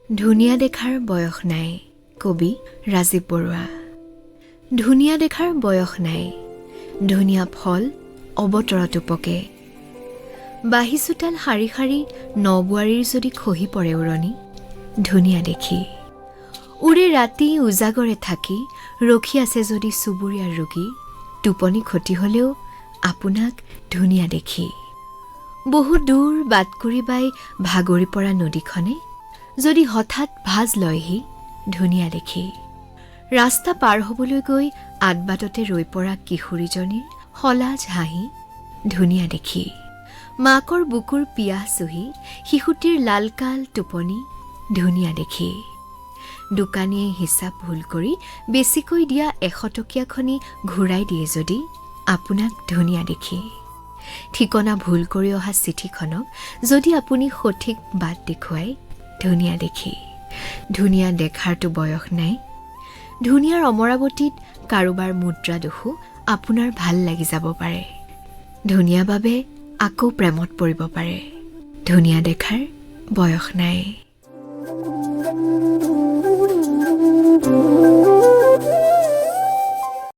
ধুনীয়া দেখাৰ বয়স নাই কবি ৰাজীৱ বৰুৱা ধুনীয়া দেখাৰ বয়স নাই ধুনীয়া ফল অবতৰতো পকে বাহি চোতাল শাৰী শাৰী নবুৱাৰীৰ যদি খহি পৰে উৰণি ধুনীয়া দেখি উৰে ৰাতি উজাগৰে থাকি ৰখি আছে যদি চুবুৰীয়াৰ ৰোগী টোপনি ক্ষতি হলেও আপোনাক ধুনীয়া দেখি বহু দূৰ বাটকুৰি বাই ভাগৰি পৰা নদীখনে যদি হঠাৎ ভাজ লয়হি ধুনীয়া দেখি ৰাস্তা পাৰ হ'বলৈ গৈ আদবাটতে ৰৈ পৰা কিশোৰীজনীৰ হলাজ হাঁহি ধুনীয়া দেখি মাকৰ বুকুৰ পিয়াহ চুহি শিশুটিৰ লালকাল টোপনি ধুনীয়া দেখি দোকানীয়ে হিচাপ ভুল কৰি বেছিকৈ দিয়া 100 টকীয়াখনি ঘূৰাই দিয়ে যদি আপোনাক ধুনীয়া দেখি ঠিকনা ভুল কৰি অহা চিঠিখনক যদি আপুনি সঠিক বাট দেখুৱাই ধুনীয়া দেখি ধুনীয়া দেখাৰটো বয়স নাই ধুনীয়াৰ অমৰাৱতীত কাৰোবাৰ মুদ্ৰা দুখো আপোনাৰ ভাল লাগি যাব পাৰে ধুনীয়া বাবে আকৌ প্ৰেমত পৰিব পাৰে ধুনীয়া দেখাৰ বয়স নাই